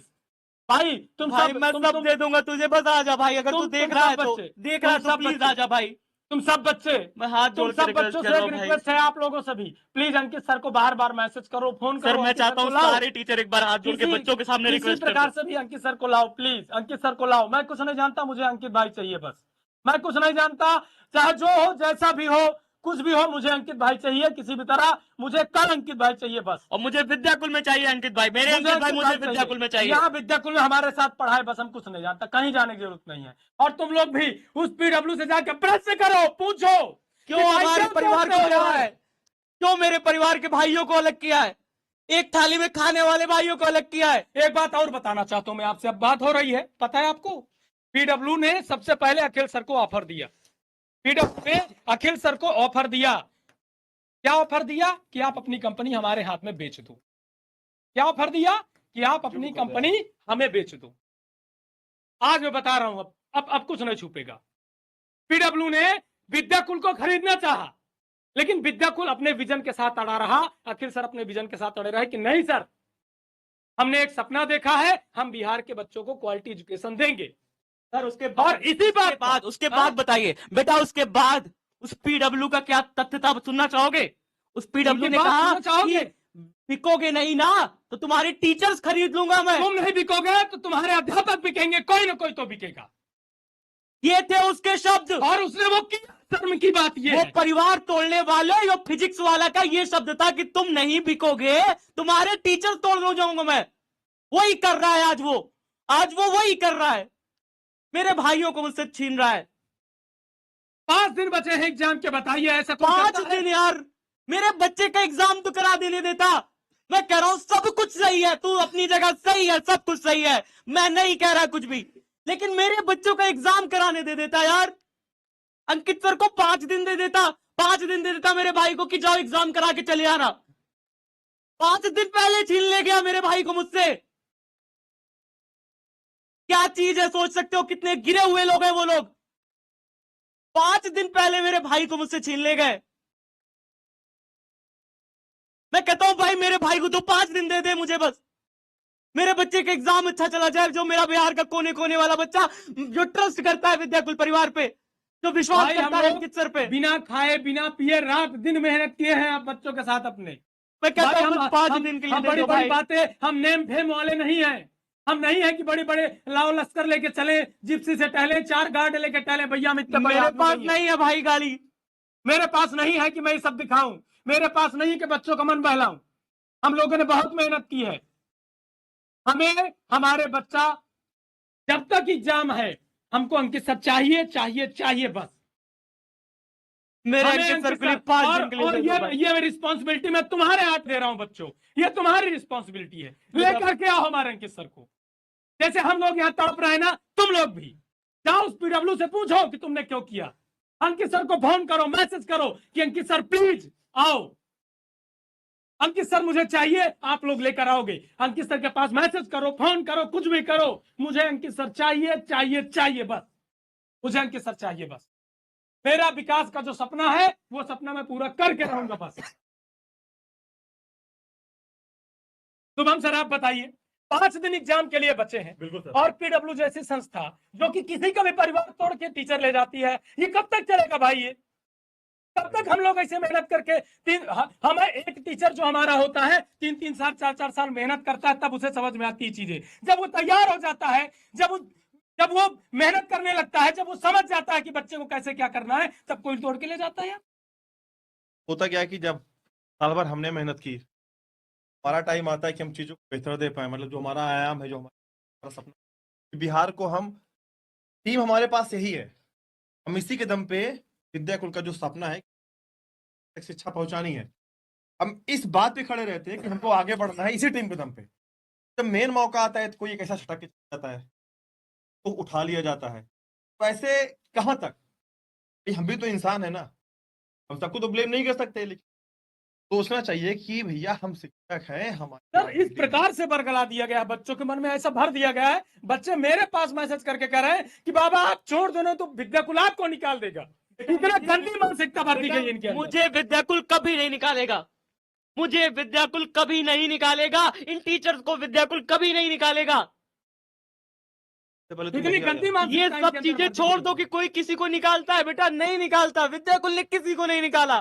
भाई, तुम भाई सब मैं तुम, सब तुम, दे दूंगा तुझे, बस आ जा भाई। अगर तू देख रहा है तो देख रहा है तो प्लीज आ जा भाई। तुम सब बच्चे, मैं हाथ तुम जोड़ के सब रिक्वेस्ट बच्चों कर से रहा एक हूँ भाई। रिक्वेस्ट है आप लोगों से भी, प्लीज अंकित सर को बार बार मैसेज करो, फोन सर करो। मैं अंकित चाहता सर हूँ को लाओ। सारे टीचर एक बार हाथ जोड़ के बच्चों के सामने किसी रिक्वेस्ट प्रकार कर से भी अंकित सर को लाओ, प्लीज अंकित सर को लाओ। मैं कुछ नहीं जानता, मुझे अंकित भाई चाहिए बस। मैं कुछ नहीं जानता, चाहे जो हो, जैसा भी हो, कुछ भी हो, मुझे अंकित भाई चाहिए किसी भी तरह। मुझे कल अंकित भाई चाहिए बस। और मुझे विद्याकुल में चाहिए अंकित भाई, मेरे अंकित भाई मुझे विद्याकुल में चाहिए। यहाँ विद्याकुल में हमारे साथ पढ़ाए, बस हम कुछ नहीं जानता, कहीं जाने की जरूरत नहीं है। और तुम लोग भी उस पीडब्ल्यू से जाकर प्रश्न करो, पूछो क्यों हमारे परिवार को तोड़ा है, क्यों मेरे परिवार के भाइयों को अलग किया है, एक थाली में खाने वाले भाइयों को अलग किया है। एक बात और बताना चाहता हूं मैं आपसे, अब बात हो रही है, पता है आपको, पीडब्ल्यू ने सबसे पहले अखिल सर को ऑफर दिया। पीडब्ल्यू ने अखिल सर को ऑफर दिया, क्या ऑफर दिया कि आप अपनी कंपनी हमारे हाथ में बेच दो। क्या ऑफर दिया कि आप अपनी कंपनी हमें बेच दो। आज मैं बता रहा हूं, अब कुछ नहीं छुपेगा। पीडब्ल्यू ने विद्याकुल को खरीदना चाहा, लेकिन विद्याकुल अपने विजन के साथ अड़ा रहा। अखिल सर अपने विजन के साथ अड़े रहे कि नहीं सर, हमने एक सपना देखा है, हम बिहार के बच्चों को क्वालिटी एजुकेशन देंगे। सर उसके और इसी बात उसके बाद बताइए बेटा, उसके बाद उस पीडब्ल्यू का क्या तथ्य था सुनना चाहोगे? उस पीडब्ल्यू ने कहा कि बिकोगे नहीं ना तो तुम्हारे टीचर्स खरीद लूंगा मैं। तुम नहीं बिकोगे तो तुम्हारे अध्यापक बिकेंगे, कोई ना कोई तो बिकेगा। ये थे उसके शब्द। और उसने वो किया। शर्म की बात ये वो है। परिवार तोड़ने वाले यो फिजिक्स वाला का ये शब्द था कि तुम नहीं बिकोगे, तुम्हारे टीचर तोड़ जाऊंगा मैं। वही कर रहा है आज वो वही कर रहा है, मेरे भाइयों को मुझसे छीन रहा है। 5 दिन बचे हैं एग्जाम के, बताइए ऐसा कोई 5 करता है? दिन यार, मेरे बच्चे का एग्जाम तो करा देने देता। मैं कह रहा हूं सब कुछ सही है, तू अपनी जगह सही है, सब कुछ सही है, मैं नहीं कह रहा कुछ भी, लेकिन मेरे बच्चों का एग्जाम कराने दे देता यार। अंकित सर को 5 दिन दे देता, 5 दिन दे देता मेरे भाई को कि जाओ एग्जाम करा के चले आना। 5 दिन पहले छीन ले गया मेरे भाई को मुझसे। क्या चीज है, सोच सकते हो कितने गिरे हुए लोग हैं वो लोग। 5 दिन पहले मेरे भाई को मुझसे छीन ले गए। मैं कहता हूं भाई मेरे भाई को तो 5 दिन दे दे मुझे, बस मेरे बच्चे का एग्जाम अच्छा चला जाए। जो मेरा बिहार का कोने कोने वाला बच्चा जो ट्रस्ट करता है विद्याकुल परिवार पे, जो विश्वास भाई करता हम है लोग अंकित सर पे, बिना खाए बिना पिए रात दिन मेहनत किए हैं आप बच्चों के साथ अपने। मैं कहता भाई हूं बस 5 दिन के लिए हम दे बड़ी दो बड़ी भाई। बातें, हम नेम फेम वाले नहीं हैं। हम नहीं है कि बड़े बड़े लाओ लश्कर लेके चले, जिप्सी से टहले, 4 गार्ड लेके टहले, भैया हम इतने बड़े मेरे आदमी पास नहीं हैं। नहीं है भाई गाड़ी। मेरे पास नहीं है कि मैं ये सब दिखाऊं, मेरे पास नहीं है कि बच्चों का मन बहलाऊं। हम लोगों ने बहुत मेहनत की है। हमें हमारे बच्चा जब तक एग्जाम है, हमको अंकित सर चाहिए चाहिए चाहिए बस। मेरे हमें अंकित सर अंकित के लिए सर 5 और दिन के लिए और दे दो भाई। ये रिस्पॉन्सिबिलिटी मैं तुम्हारे हाथ दे रहा हूं बच्चों, ये तुम्हारी रिस्पॉन्सिबिलिटी है। लेकर के आओ हमारे अंकित सर को, जैसे हम लोग यहाँ तड़प रहे हैं ना, तुम लोग भी जाओ उस पीडब्ल्यू से पूछो कि तुमने क्यों किया। अंकित सर को फोन करो, मैसेज करो कि अंकित सर प्लीज आओ, अंकित सर मुझे चाहिए, आप लोग लेकर आओगे। अंकित सर के पास मैसेज करो, फोन करो, कुछ भी करो, मुझे अंकित सर चाहिए चाहिए चाहिए बस। मुझे अंकित सर चाहिए बस। मेरा विकास का जो सपना है वो सपना मैं पूरा करके रहूंगा बस। शुभम सर आप बताइए, 5 दिन एग्जाम के लिए बचे हैं। बिल्कुल सर। और पीडब्ल्यू जैसी संस्था जो कि किसी का भी परिवार तोड़ के टीचर ले जाती है, ये कब तक चलेगा भाई? ये कब तक हम लोग ऐसे मेहनत करके हमें एक टीचर जो हमारा होता है 3-3 साल 4-4 साल मेहनत करता है, तब उसे समझ में आती है चीजें। जब वो तैयार हो जाता है, जब वो मेहनत करने लगता है, जब वो समझ जाता है कि बच्चे को कैसे क्या करना है, तब कोई तोड़ के ले जाता है यार। होता क्या है कि जब साल भर हमने मेहनत की, हमारा टाइम आता है कि हम चीजों को बेहतर दे पाए, मतलब जो हमारा आयाम है, जो हमारा सपना, बिहार को हम टीम हमारे पास यही है। हम इसी के दम पे विद्याकुल का जो सपना है तक शिक्षा पहुंचानी है, हम इस बात पे खड़े रहते हैं कि हमको आगे बढ़ना है इसी टीम के दम पे। जब मेन मौका आता है तो कोई एक ऐसा छटक के चला जाता है तो उठा लिया जाता है। तो ऐसे कहाँ तक? भाई हम भी तो इंसान है ना, हम सबको तो ब्लेम नहीं कर सकते, लेकिन सोचना चाहिए कि भैया हम शिक्षक हैं, सर हमारे इस प्रकार से बरगला दिया गया, बच्चों के मन में ऐसा भर दिया गया है, बच्चे मेरे पास मैसेज करके कह रहे हैं कि बाबा आप छोड़ दो ना तो विद्याकुल आपको निकाल देगा। इतना गंदी मानसिकता भर दी गई इनके अंदर। मुझे विद्याकुल कभी नहीं निकालेगा, मुझे विद्याकुल कभी नहीं निकालेगा, इन टीचर्स को विद्याकुल कभी नहीं निकालेगा। पहले तो इतनी मुझे गंदी आया। मानसिकता ये इनके सब अंदर चीजें भर दी छोड़ गई। दो कि कोई किसी को निकालता है, बेटा नहीं निकालता, विद्याकुल ने किसी को नहीं निकाला।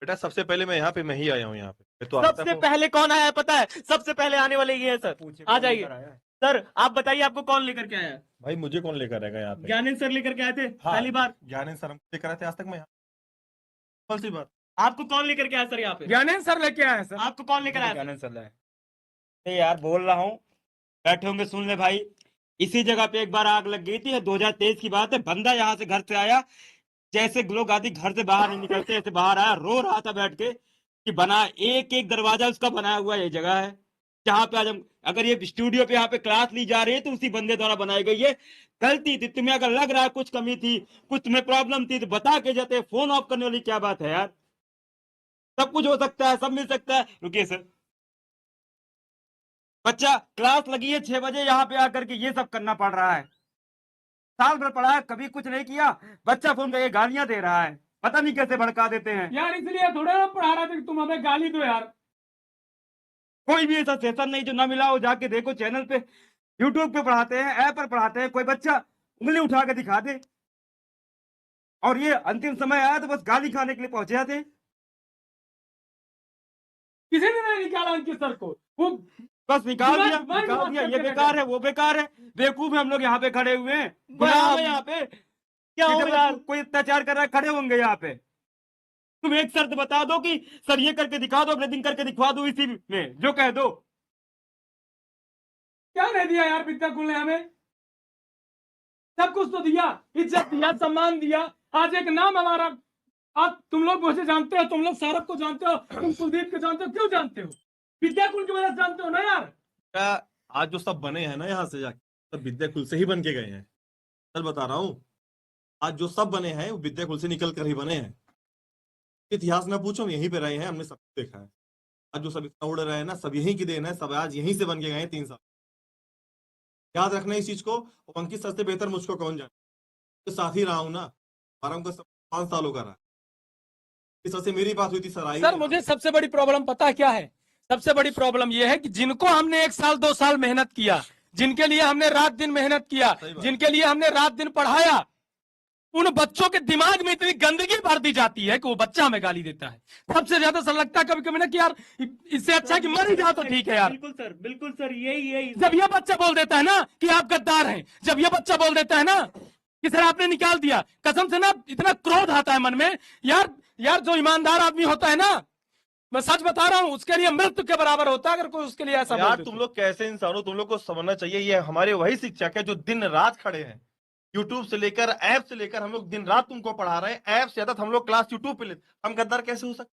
बेटा सबसे पहले मैं यहाँ पे, मैं ही आया हूँ यहाँ पे, तो आता सबसे हूँ। पहले कौन आया है पता है? सबसे पहले आने वाले ये है सर, आ जाइए सर। आप बताइए आपको कौन लेकर के आया है? भाई मुझे कौन लेकर आएगा यहाँ पे? ज्ञानेंद्र सर लेकर के आए थे हाँ, पहली बार। ज्ञानेंद्र सर हमको लेकर आए थे, आज तक मैं यहाँ, कौन सी बात? आपको कौन लेकर के आया सर यहाँ पे? ज्ञानेंद्र सर लेके आए हैं सर। आपको कौन लेकर आया सर? ज्ञानेंद्र सर है। नहीं यार बोल रहा हूँ, बैठे होंगे सुन ले भाई। इसी जगह पे एक बार आग लग गई थी, 2023 की बात है। बंदा यहाँ से घर से आया, जैसे लोग आदि घर से बाहर नहीं निकलते, ऐसे बाहर आया, रो रहा था बैठ के कि बना एक एक दरवाजा उसका बनाया हुआ ये जगह है जहाँ पे आज हम, अगर ये स्टूडियो पे यहाँ पे क्लास ली जा रही है तो उसी बंदे द्वारा बनाई गई है। गलती थी, तुम्हें अगर लग रहा है कुछ कमी थी, कुछ तुम्हें प्रॉब्लम थी तो बता के जाते। फोन ऑफ करने वाली क्या बात है यार? सब कुछ हो सकता है, सब मिल सकता है। रुकिए सर, बच्चा क्लास लगी है 6 बजे, यहाँ पे आकर के ये सब करना पड़ रहा है। साल भर पढ़ा है, कभी कुछ नहीं किया, बच्चा फोन करके गालियां दे रहा है, पता नहीं कैसे भड़का देते हैं। यार इसलिए थोड़ा ना पढ़ा रहा था कि तुम हमें गाली दो यार। कोई भी ऐसा सेशन नहीं जो ना मिला हो, जाके देखो चैनल पे, यूट्यूब पे पढ़ाते हैं, ऐप पर पढ़ाते हैं, कोई बच्चा उंगली उठा के दिखा दे। और ये अंतिम समय आया तो बस गाली खाने के लिए पहुंचे जाते। किसी ने नहीं निकाला अंकित सर को। वो बस निकाल मैं- दिया मैं निकाल बात दिया, ये करके बेकार है वो बेकार है, बेवकूफ है हम लोग यहाँ पे खड़े हुए हैं, गुलाम है यहाँ पे। क्या हो इधर यार? कोई अत्याचार कर रहा है, खड़े होंगे यहाँ पे। तुम एक शर्त बता दो कि सर ये करके दिखा दो, अपने दिन करके दिखवा दो, इसी में जो कह दो। क्या नहीं दिया यार विद्या कुल ने हमें? सब कुछ तो दिया, इज्जत दिया, सम्मान दिया। आज एक नाम हमारा, आप तुम लोग मुझे जानते हो, तुम लोग सौरभ को जानते हो, तुम कुलदीप को जानते हो, क्यों जानते हो? विद्या कुल की वजह से जानते हो ना यार। क्या आज जो सब बने हैं ना यहाँ से जाके, सब विद्या कुल से ही बन के गए हैं। सर बता रहा हूँ, आज जो सब बने हैं वो विद्या कुल से निकल कर ही बने हैं। इतिहास ना पूछो, हम यहीं पे रहे हैं, हमने सब देखा है। आज जो सब इतना उड़ रहे हैं ना, सब यहीं की देन है, सब आज यहीं से बन के गए हैं 3 साल। याद रखना इस चीज को। और अंकित सर से बेहतर मुझको कौन जाने, तो साथ ही रहा हूँ ना, हमारा उनका 5 सालों का रहा। इस सर से मेरी बात हुई थी, सर आई सर मुझे सबसे बड़ी प्रॉब्लम पता है क्या है? सबसे बड़ी प्रॉब्लम यह है कि जिनको हमने 1 साल 2 साल मेहनत किया, जिनके लिए हमने रात दिन मेहनत किया, सही बात। जिनके लिए हमने रात दिन पढ़ाया, उन बच्चों के दिमाग में इतनी गंदगी भर दी जाती है कि वो बच्चा हमें गाली देता है। सबसे ज्यादा सर लगता है कभी कभी ना कि यार इससे अच्छा कि मर ही जाओ तो ठीक है यार। बिल्कुल सर, यही यही जब ये बच्चा बोल देता है ना कि आप गद्दार हैं, जब ये बच्चा बोल देता है ना कि सर आपने निकाल दिया, कसम से ना इतना क्रोध आता है मन में। यार जो ईमानदार आदमी होता है ना, मैं सच बता रहा हूँ, उसके लिए मृत्यु के बराबर होता है अगर कोई उसके लिए ऐसा बोल यार दे तो। तुम लोग कैसे इंसान हो, तुम लोग को समझना चाहिए। ये हमारे वही शिक्षक है जो दिन रात खड़े हैं, यूट्यूब से लेकर ऐप से लेकर हम लोग दिन रात तुमको पढ़ा रहे हैं। ऐप से ज्यादा हम लोग क्लास यूट्यूब पे लेते। हम गद्दार कैसे हो सकते?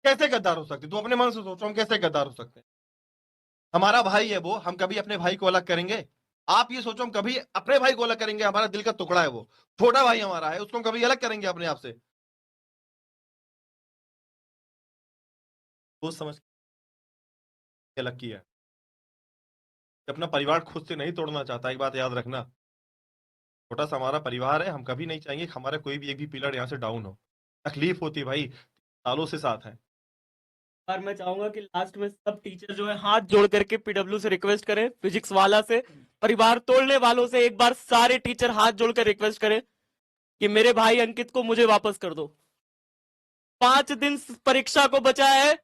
कैसे गद्दार हो सकते? तुम अपने मन से सोचो, हम कैसे गद्दार हो सकते हैं? हमारा भाई है वो, हम कभी अपने भाई को अलग करेंगे? आप ये सोचो, हम कभी अपने भाई को अलग करेंगे? हमारा दिल का टुकड़ा है वो, छोटा भाई हमारा है, उसको हम कभी अलग करेंगे अपने आप से? वो समझ के अलग किया है। अपना परिवार खुद से नहीं तोड़ना चाहता, एक बात याद रखना। छोटा सा हमारा परिवार है, हम कभी नहीं चाहेंगे कि हमारा कोई भी एक भी पिलर यहाँ से डाउन हो। तकलीफ होती है भाई, सालों से साथ है। और मैं चाहूंगा कि लास्ट में सब टीचर जो है हाथ जोड़ करके पीडब्ल्यू से रिक्वेस्ट करें, फिजिक्स वाला से, परिवार तोड़ने वालों से, एक बार सारे टीचर हाथ जोड़कर रिक्वेस्ट करें कि मेरे भाई अंकित को मुझे वापस कर दो। 5 दिन परीक्षा को बचा है,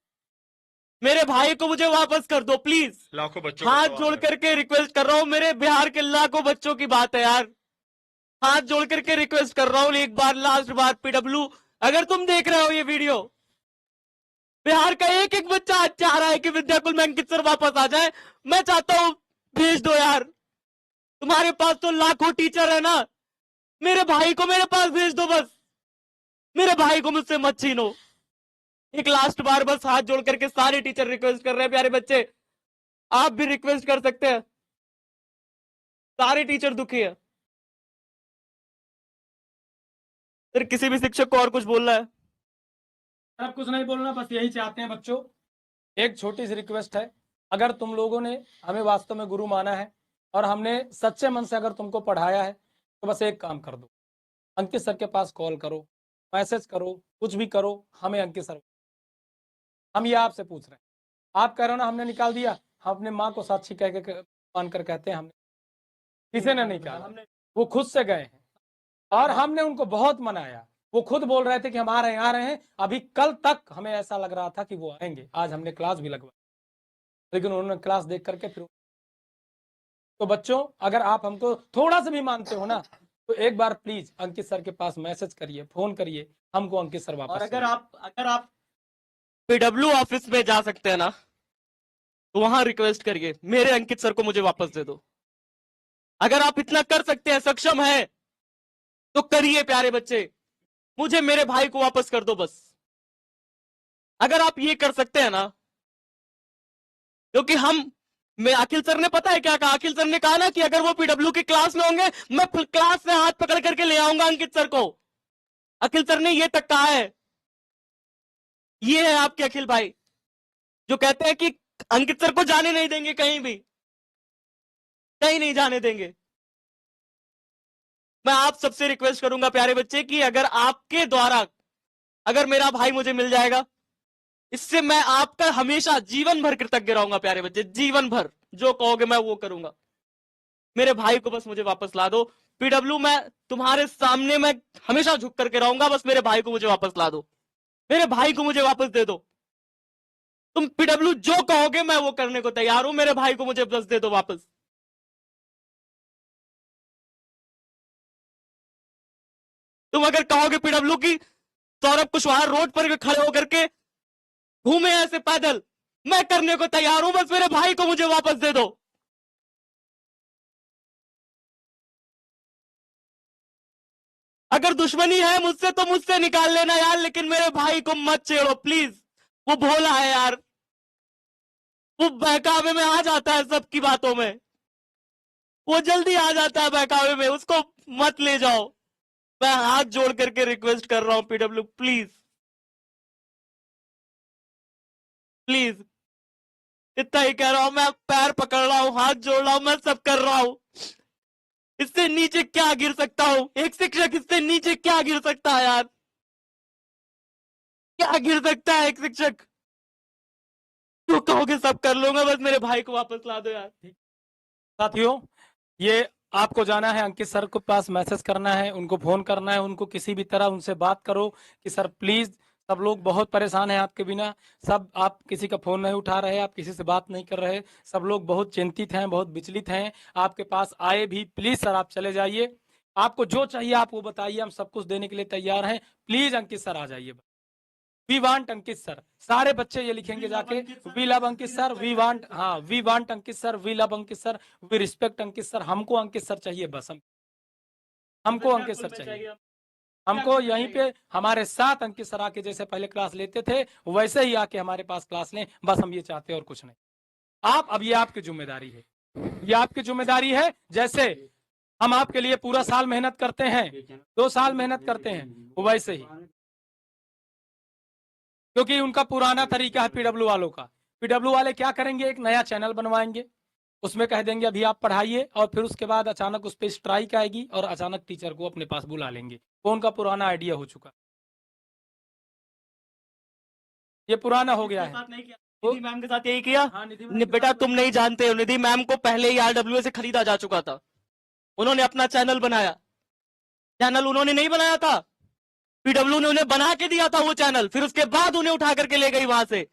मेरे भाई को मुझे वापस कर दो प्लीज। लाखों बच्चों हाथ जोड़ करके रिक्वेस्ट कर रहा हूं, मेरे बिहार के लाखों बच्चों की बात है यार। हाथ जोड़ करके रिक्वेस्ट कर रहा हूं, एक बार लास्ट बार पीडब्ल्यू, अगर तुम देख रहे हो ये वीडियो, बिहार का एक एक बच्चा चाह रहा है कि विद्याकुल में अंकित सर वापस आ जाए। मैं चाहता हूं भेज दो यार, तुम्हारे पास तो लाखों टीचर है ना, मेरे भाई को मेरे पास भेज दो बस, मेरे भाई को मुझसे मत छीनो। एक लास्ट बार बस हाथ जोड़ करके सारे टीचर रिक्वेस्ट कर रहे हैं, प्यारे बच्चे आप भी रिक्वेस्ट कर सकते हैं, सारे टीचर दुखी है। फिर किसी भी शिक्षक को और कुछ बोलना है? अब कुछ नहीं बोलना, बस यही चाहते हैं बच्चों, एक छोटी सी रिक्वेस्ट है। अगर तुम लोगों ने हमें वास्तव में गुरु माना है और हमने सच्चे मन से अगर तुमको पढ़ाया है, तो बस एक काम कर दो, अंकित सर के पास कॉल करो, मैसेज करो, कुछ भी करो, हमें अंकित सर, हम ये आपसे पूछ रहे हैं। आप कह रहे हो ना हमने निकाल दिया, हम अपने माँ को साक्षी कह के मानकर कहते हैं हमने, किसी ने नहीं कहा, वो खुद से गए हैं और हमने उनको बहुत मनाया। वो खुद बोल रहे थे कि हम आ रहे हैं। अभी कल तक हमें ऐसा लग रहा था कि वो आएंगे, आज हमने क्लास भी लगवाई, लेकिन उन्होंने क्लास देख करके फिर। तो बच्चों अगर आप हमको थोड़ा सा भी मानते हो ना, तो एक बार प्लीज अंकित सर के पास मैसेज करिए, फोन करिए, हमको अंकित सर वापस। और अगर आप पीडब्ल्यू ऑफिस में जा सकते हैं ना, तो वहां रिक्वेस्ट करिए मेरे अंकित सर को मुझे वापस दे दो। अगर आप इतना कर सकते हैं, सक्षम है, तो करिए प्यारे बच्चे, मुझे मेरे भाई को वापस कर दो बस। अगर आप ये कर सकते हैं ना, क्योंकि मैं अखिल सर ने पता है क्या कहा? अखिल सर ने कहा ना कि अगर वो पीडब्ल्यू की क्लास में होंगे, मैं क्लास से हाथ पकड़ करके ले आऊंगा अंकित सर को। अखिल सर ने ये तक कहा है। ये है आपके अखिल भाई, जो कहते हैं कि अंकित सर को जाने नहीं देंगे, कहीं भी कहीं नहीं जाने देंगे। मैं आप सबसे रिक्वेस्ट करूंगा प्यारे बच्चे कि अगर आपके द्वारा अगर मेरा भाई मुझे मिल जाएगा, इससे मैं आपका हमेशा जीवन भर कृतज्ञ रहूंगा प्यारे बच्चे, जीवन भर जो कहोगे मैं वो करूंगा। मेरे भाई को बस मुझे वापस ला दो। पीडब्ल्यू में तुम्हारे सामने मैं हमेशा झुक करके रहूंगा, बस मेरे भाई को मुझे वापस ला दो, मेरे भाई को मुझे वापस दे दो। तुम पीडब्ल्यू जो कहोगे मैं वो करने को तैयार हूं। मेरे भाई को मुझे बस दे दो वापस। तुम अगर कहोगे पीडब्ल्यू की सौरभ कुशवाहा रोड पर खड़े होकर के घूमे ऐसे पैदल, मैं करने को तैयार हूं, बस मेरे भाई को मुझे वापस दे दो। अगर दुश्मनी है मुझसे तो मुझसे निकाल लेना यार, लेकिन मेरे भाई को मत छेड़ो प्लीज। वो भोला है यार, वो बहकावे में आ जाता है सबकी बातों में, वो जल्दी आ जाता है बहकावे में, उसको मत ले जाओ। मैं हाथ जोड़ करके रिक्वेस्ट कर रहा हूं पीडब्ल्यू, प्लीज प्लीज, इतना ही कह रहा हूं। मैं पैर पकड़ रहा हूं, हाथ जोड़ रहा हूं, मैं सब कर रहा हूं। इससे नीचे क्या गिर सकता हूं? एक शिक्षक इससे नीचे क्या गिर सकता है यार? क्या गिर सकता है एक शिक्षक? जो कहोगे सब कर लूंगा, बस मेरे भाई को वापस ला दो यार। साथियों, ये आपको जाना है अंकित सर के पास, मैसेज करना है, उनको फोन करना है, उनको किसी भी तरह उनसे बात करो कि सर प्लीज, सब लोग बहुत परेशान हैं आपके बिना, सब आप किसी का फोन नहीं उठा रहे, आप किसी से बात नहीं कर रहे, सब लोग बहुत चिंतित हैं, बहुत विचलित हैं आपके पास आए भी। प्लीज सर आप चले जाइए, आपको जो चाहिए आप वो बताइए, हम सब कुछ देने के लिए तैयार हैं। प्लीज अंकित सर आ जाइए। वी वांट अंकित सर, सारे बच्चे ये लिखेंगे जाके, we love Ankit sir, we want, हाँ we want Ankit sir, we love Ankit sir, we respect Ankit sir. हमको अंकित सर चाहिए बस, हमको अंकित सर चाहिए। हमको यहीं पे हमारे साथ अंकित सर आके जैसे पहले क्लास लेते थे वैसे ही आके हमारे पास क्लास लें, बस हम ये चाहते हैं और कुछ नहीं। आप, अब ये आपकी जिम्मेदारी है, ये आपकी जिम्मेदारी है। जैसे हम आपके लिए पूरा साल मेहनत करते हैं, 2 साल मेहनत करते हैं, वैसे ही, क्योंकि उनका पुराना तरीका है पीडब्ल्यू वालों का। पीडब्ल्यू वाले क्या करेंगे, एक नया चैनल बनवाएंगे, उसमें कह देंगे अभी आप पढ़ाइए, और फिर उसके बाद अचानक उस पर स्ट्राइक आएगी और अचानक टीचर को अपने पास बुला लेंगे। वो उनका पुराना आइडिया हो चुका, ये पुराना हो गया है। निधि मैम के साथ यही किया। हाँ, निधि बेटा तुम नहीं जानते हो, निधि मैम को पहले ही आरडब्ल्यू से खरीदा जा चुका था। उन्होंने अपना चैनल बनाया, चैनल उन्होंने नहीं बनाया था, पीडब्ल्यू ने उन्हें बना के दिया था वो चैनल, फिर उसके बाद उन्हें उठा करके ले गई वहां से।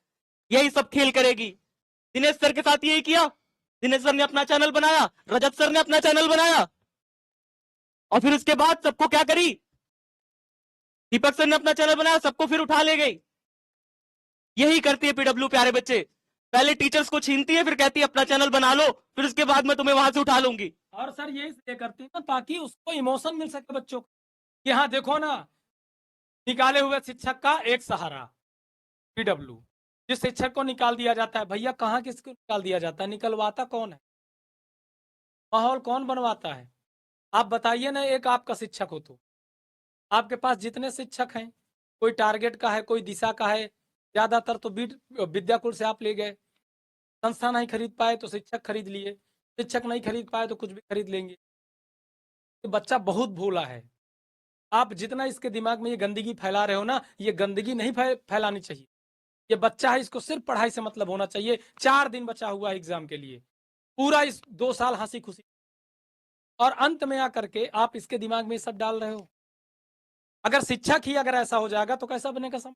यही सब खेल करेगी। दिनेश सर के साथ यही किया, दिनेश सर ने अपना चैनल बनाया, रजत सर ने अपना चैनल बनाया, और फिर उसके बाद सबको क्या करी, दीपक सर ने अपना चैनल बनाया, सबको फिर उठा ले गई। यही करती है पीडब्ल्यू प्यारे बच्चे, पहले टीचर्स को छीनती है, फिर कहती है अपना चैनल बना लो, फिर उसके बाद मैं तुम्हें वहां से उठा लूंगी। और सर ये इसलिए करती है ना ताकि उसको इमोशन मिल सके बच्चों को, कि हाँ देखो ना, निकाले हुए शिक्षक का एक सहारा पीडब्ल्यू। जिस शिक्षक को निकाल दिया जाता है, भैया कहाँ किसको निकाल दिया जाता है, निकलवाता कौन है, माहौल कौन बनवाता है, आप बताइए ना। एक आपका शिक्षक हो तो आपके पास जितने शिक्षक हैं, कोई टारगेट का है, कोई दिशा का है, ज्यादातर तो विद्याकुल से आप ले गए, संस्था नहीं खरीद पाए तो शिक्षक खरीद लिए, शिक्षक नहीं खरीद पाए तो कुछ भी खरीद लेंगे। तो बच्चा बहुत भोला है, आप जितना इसके दिमाग में ये गंदगी फैला रहे हो ना, ये गंदगी नहीं फैलानी चाहिए। ये बच्चा है, इसको सिर्फ पढ़ाई से मतलब होना चाहिए। 4 दिन बचा हुआ है एग्जाम के लिए, पूरा इस 2 साल हंसी खुशी, और अंत में आकर के आप इसके दिमाग में सब डाल रहे हो। अगर शिक्षक ही अगर ऐसा हो जाएगा तो कैसा बनेगा सब।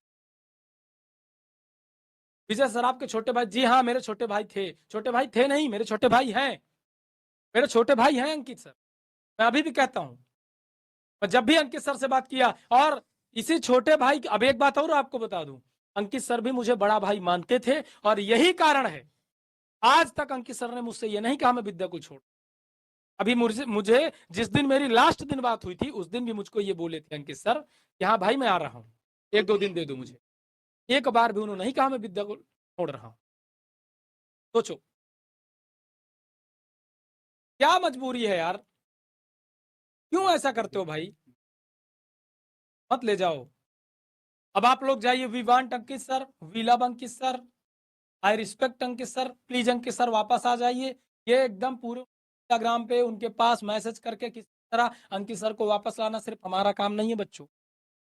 विजय सर आपके छोटे भाई, जी हाँ मेरे छोटे भाई थे, छोटे भाई थे नहीं, मेरे छोटे भाई हैं, मेरे छोटे भाई हैं अंकित सर, मैं अभी भी कहता हूं। मैं जब भी अंकित सर से बात किया, और इसी छोटे भाई, अब एक बात और आपको बता दूं, अंकित सर भी मुझे बड़ा भाई मानते थे, और यही कारण है आज तक अंकित सर ने मुझसे ये नहीं कहा मैं विद्या को छोड़। अभी मुझे जिस दिन मेरी लास्ट दिन बात हुई थी, उस दिन भी मुझको ये बोले थे अंकित सर कि हाँ भाई मैं आ रहा हूँ, 1-2 दिन दे दो मुझे। एक बार भी उन्होंने नहीं कहा मैं विद्या को छोड़ रहा हूं। सोचो क्या मजबूरी है यार, क्यों ऐसा करते हो भाई, मत ले जाओ। अब आप लोग जाइए, we want Ankit sir, we love Ankit sir, I respect Ankit sir, please Ankit sir वापस आ जाइए। ये एकदम पूरे इंस्टाग्राम पे उनके पास मैसेज करके किसी तरह अंकित सर को वापस लाना सिर्फ हमारा काम नहीं है बच्चों,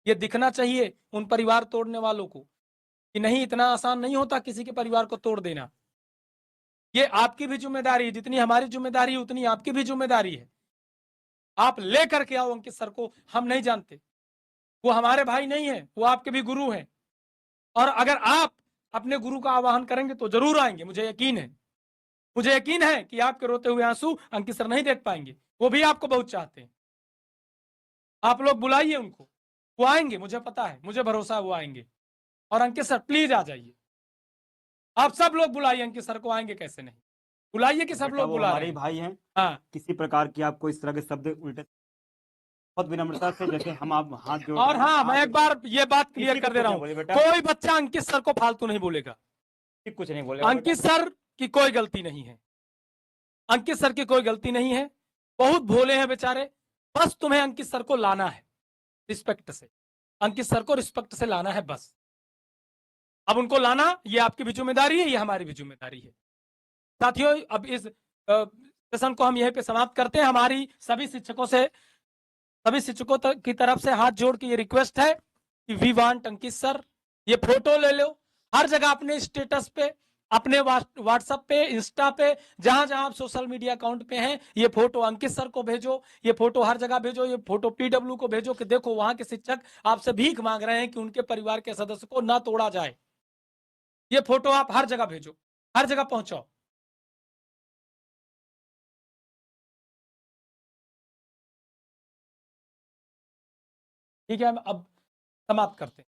ये दिखना चाहिए उन परिवार तोड़ने वालों को कि नहीं, इतना आसान नहीं होता किसी के परिवार को तोड़ देना। ये आपकी भी जिम्मेदारी है, जितनी हमारी जिम्मेदारी है उतनी आपकी भी जिम्मेदारी है। आप ले करके आओ अंकित सर को, हम नहीं जानते, वो हमारे भाई नहीं है, वो आपके भी गुरु हैं। और अगर आप अपने गुरु का आवाहन करेंगे तो जरूर आएंगे, मुझे यकीन है। मुझे यकीन है कि आपके रोते हुए आंसू अंकित सर नहीं देख पाएंगे, वो भी आपको बहुत चाहते हैं। आप लोग बुलाइए उनको, वो आएंगे, मुझे पता है, मुझे भरोसा है वो आएंगे। और अंकित सर प्लीज आ जाइए, आप सब लोग बुलाइए अंकित सर को, आएंगे कैसे नहीं, बुलाइए कि सब बेटा लोग वो बुला हमारे रहे ही हैं। भाई हैं, हाँ किसी प्रकार की आपको इस तरह के शब्द उल्टे, बहुत विनम्रता से, जैसे हम आप हाथ जोड़ और रहे हैं, हाँ, मैं हाथ एक बार ये बात क्लियर किसी को कर दे कुछ रहा नहीं हूँ, बोले बेटा, कोई बच्चा अंकित सर को फालतू नहीं बोलेगा। कुछ नहीं बोलेगा बेटा। अंकित सर की कोई गलती नहीं है, अंकित सर की कोई गलती नहीं है, बहुत भोले हैं बेचारे। बस तुम्हें अंकित सर को लाना है रिस्पेक्ट से, अंकित सर को रिस्पेक्ट से लाना है बस। अब उनको लाना ये आपकी भी जिम्मेदारी है, ये हमारी भी जिम्मेदारी है। साथियों, अब इस सेशन को हम यहीं पे समाप्त करते हैं। हमारी सभी शिक्षकों की तरफ से हाथ जोड़ के ये रिक्वेस्ट है कि वी वांट अंकित सर, ये फोटो ले लो हर जगह, अपने स्टेटस पे, अपने व्हाट्सएप पे, इंस्टा पे, जहां जहां आप सोशल मीडिया अकाउंट पे हैं, ये फोटो अंकित सर को भेजो, ये फोटो हर जगह भेजो, ये फोटो पीडब्ल्यू को भेजो कि देखो वहां के शिक्षक आपसे भीख मांग रहे हैं कि उनके परिवार के सदस्य को ना तोड़ा जाए। ये फोटो आप हर जगह भेजो, हर जगह पहुंचाओ। ठीक है, अब समाप्त करते हैं।